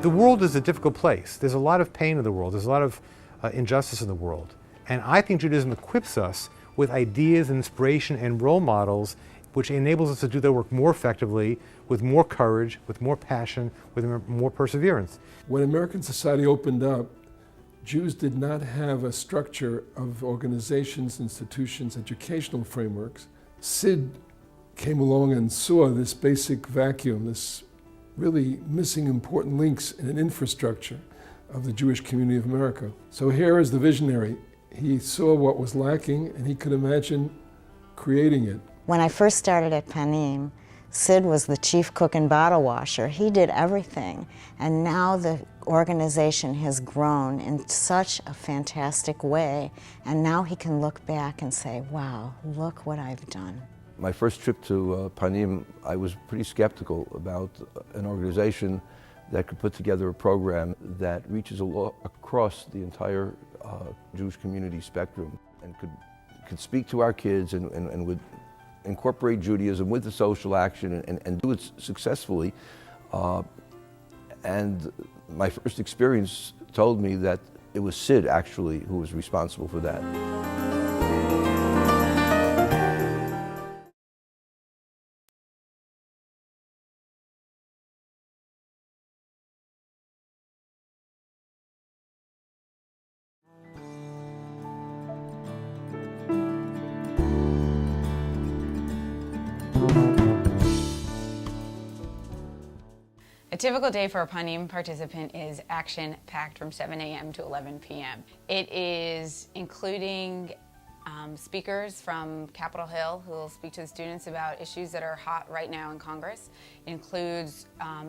The world is a difficult place. There's a lot of pain in the world. There's a lot of injustice in the world. And I think Judaism equips us with ideas and inspiration and role models which enables us to do their work more effectively, with more courage, with more passion, with more perseverance. When American society opened up, Jews did not have a structure of organizations, institutions, educational frameworks. Sid came along and saw this basic vacuum, this really missing important links in an infrastructure of the Jewish community of America. So here is the visionary. He saw what was lacking and he could imagine creating it. When I first started at PANIM, Sid was the chief cook and bottle washer. He did everything. And now the organization has grown in such a fantastic way. And now he can look back and say, wow, look what I've done. My first trip to PANIM, I was pretty skeptical about an organization that could put together a program that reaches across the entire Jewish community spectrum and could speak to our kids and would incorporate Judaism with the social action and do it successfully. And my first experience told me that it was Sid actually who was responsible for that. A typical day for a PANIM participant is action-packed from 7 a.m. to 11 p.m. It is including speakers from Capitol Hill who will speak to the students about issues that are hot right now in Congress. It includes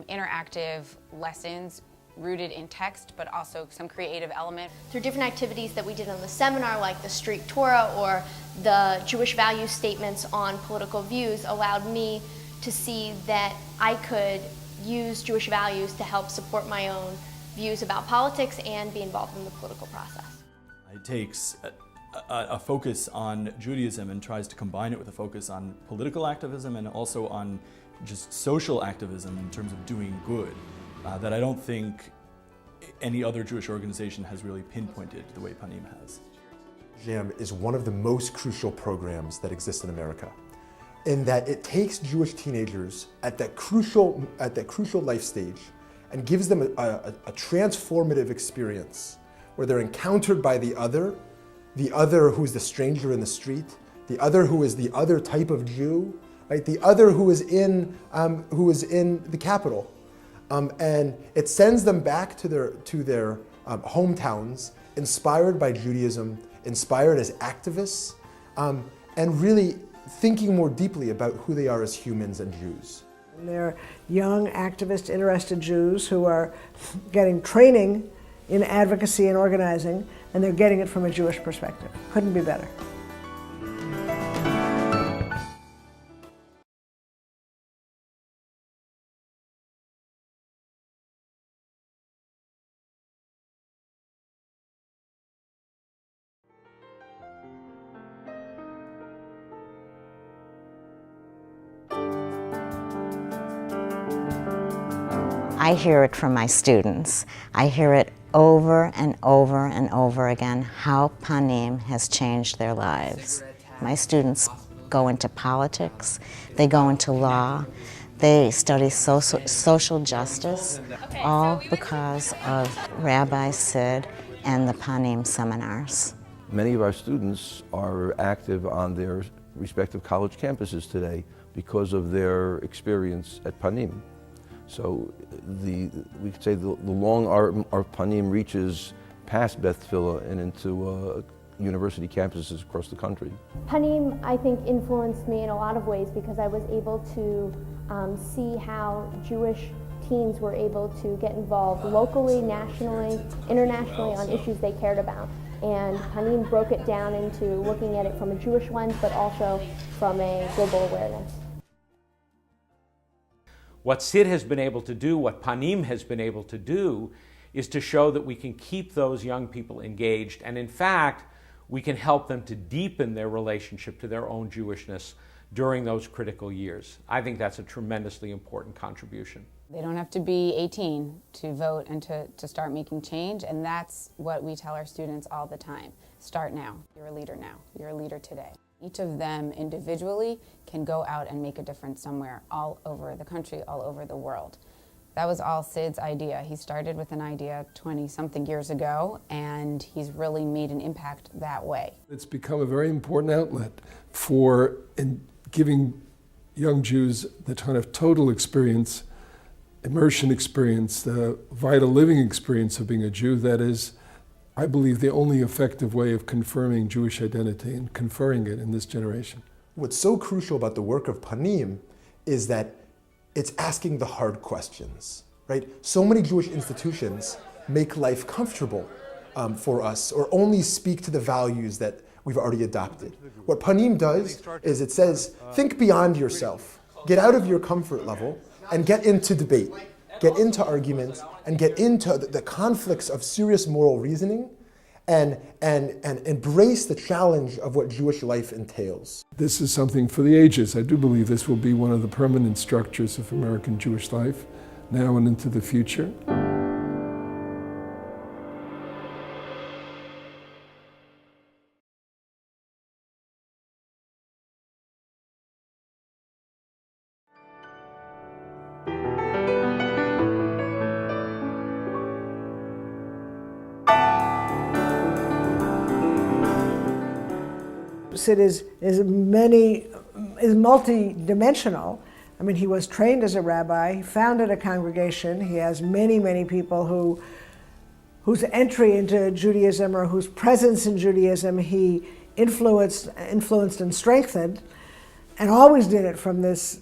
interactive lessons rooted in text, but also some creative element. Through different activities that we did on the seminar, like the Street Torah or the Jewish value statements on political views, allowed me to see that I could use Jewish values to help support my own views about politics and be involved in the political process. It takes a focus on Judaism and tries to combine it with a focus on political activism and also on just social activism in terms of doing good that I don't think any other Jewish organization has really pinpointed the way PANIM has. JAM is one of the most crucial programs that exist in America, in that it takes Jewish teenagers at that crucial life stage and gives them a transformative experience where they're encountered by the other who's the stranger in the street, the other who is the other type of Jew, right? The other who is in the capital, and it sends them back to their hometowns, inspired by Judaism, inspired as activists, and really thinking more deeply about who they are as humans and Jews. And they're young, activist, interested Jews who are getting training in advocacy and organizing, and they're getting it from a Jewish perspective. Couldn't be better. I hear it from my students. I hear it over and over and over again, how PANIM has changed their lives. My students go into politics, they go into law, they study social justice, all because of Rabbi Sid and the PANIM seminars. Many of our students are active on their respective college campuses because of their experience at PANIM. So we could say the long arm of PANIM reaches past Beth Tfilah and into university campuses across the country. PANIM, I think, influenced me in a lot of ways because I was able to see how Jewish teens were able to get involved locally, nationally, internationally on issues they cared about. And PANIM broke it down into looking at it from a Jewish lens, but also from a global awareness. What Sid has been able to do, what PANIM has been able to do, is to show that we can keep those young people engaged, and in fact, we can help them to deepen their relationship to their own Jewishness during those critical years. I think that's a tremendously important contribution. They don't have to be 18 to vote and to start making change, and that's what we tell our students all the time. Start now. You're a leader now. You're a leader today. Each of them individually can go out and make a difference somewhere all over the country, all over the world. That was all Sid's idea. He started with an idea 20-something years ago, and he's really made an impact that way. It's become a very important outlet for giving young Jews the kind of total experience, immersion experience, the vital living experience of being a Jew that is, I believe, the only effective way of confirming Jewish identity and conferring it in this generation. What's so crucial about the work of PANIM is that it's asking the hard questions, right? So many Jewish institutions make life comfortable for us, or only speak to the values that we've already adopted. What PANIM does is it says, think beyond yourself, get out of your comfort level, and get into debate, get into arguments, and get into the conflicts of serious moral reasoning, and embrace the challenge of what Jewish life entails. This is something for the ages. I do believe this will be one of the permanent structures of American Jewish life, now and into the future. Sid is multi-dimensional. I mean, he was trained as a rabbi, he founded a congregation, he has many people whose entry into Judaism or whose presence in Judaism he influenced and strengthened, and always did it from this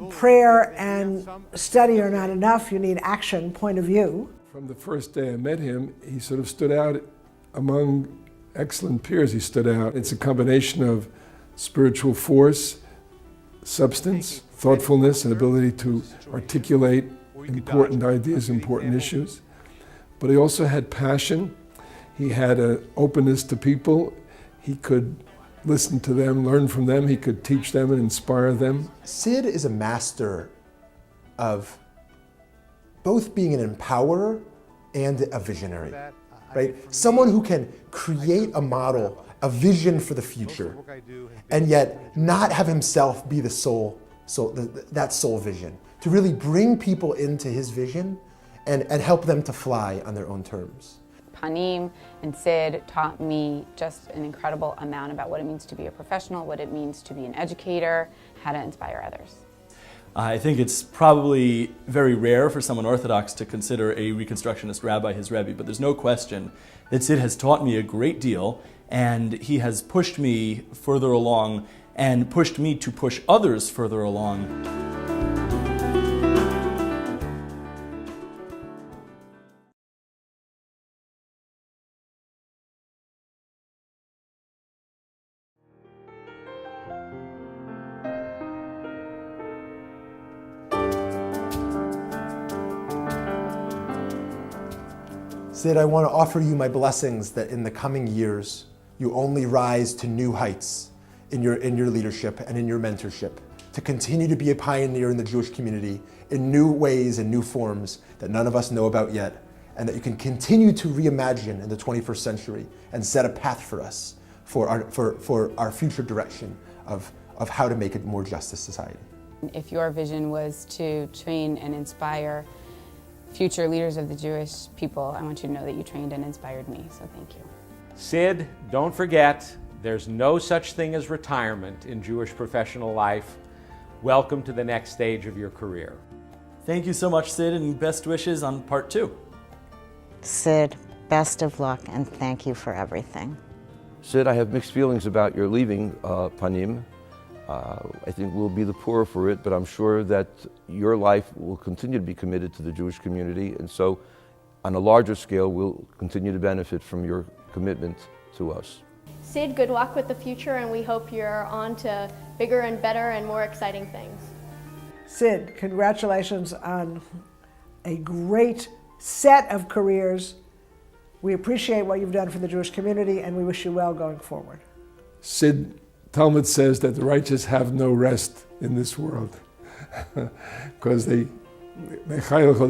prayer and study are not enough, you need action point of view. From the first day I met him, he sort of stood out among excellent peers. He stood out. It's a combination of spiritual force, substance, thoughtfulness, and ability to articulate important ideas, important issues. But he also had passion. He had an openness to people. He could listen to them, learn from them. He could teach them and inspire them. Sid is a master of both being an empowerer and a visionary. Right? Someone who can create a model, a vision for the future, and yet not have himself be that sole vision. To really bring people into his vision and help them to fly on their own terms. PANIM and Sid taught me just an incredible amount about what it means to be a professional, what it means to be an educator, how to inspire others. I think it's probably very rare for someone Orthodox to consider a Reconstructionist rabbi his Rebbe, but there's no question that Sid has taught me a great deal, and he has pushed me further along and pushed me to push others further along. Sid, I want to offer you my blessings that in the coming years, you only rise to new heights in your leadership and in your mentorship, to continue to be a pioneer in the Jewish community in new ways and new forms that none of us know about yet, and that you can continue to reimagine in the 21st century and set a path for us for our future direction of how to make a more just society. If your vision was to train and inspire future leaders of the Jewish people, I want you to know that you trained and inspired me, so thank you. Sid, don't forget, there's no such thing as retirement in Jewish professional life. Welcome to the next stage of your career. Thank you so much, Sid, and best wishes on part 2. Sid, best of luck and thank you for everything. Sid, I have mixed feelings about your leaving PANIM. I think we'll be the poorer for it, but I'm sure that your life will continue to be committed to the Jewish community, and so on a larger scale, we'll continue to benefit from your commitment to us. Sid, good luck with the future, and we hope you're on to bigger and better and more exciting things. Sid, congratulations on a great set of careers. We appreciate what you've done for the Jewish community, and we wish you well going forward. Sid, Talmud says that the righteous have no rest in this world. because they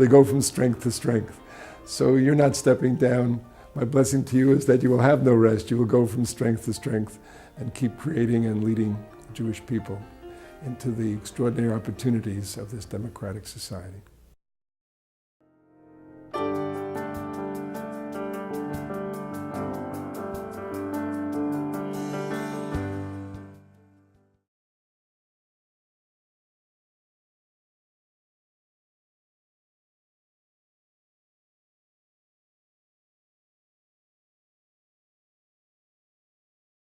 go from strength to strength. So you're not stepping down. My blessing to you is that you will have no rest. You will go from strength to strength and keep creating and leading Jewish people into the extraordinary opportunities of this democratic society.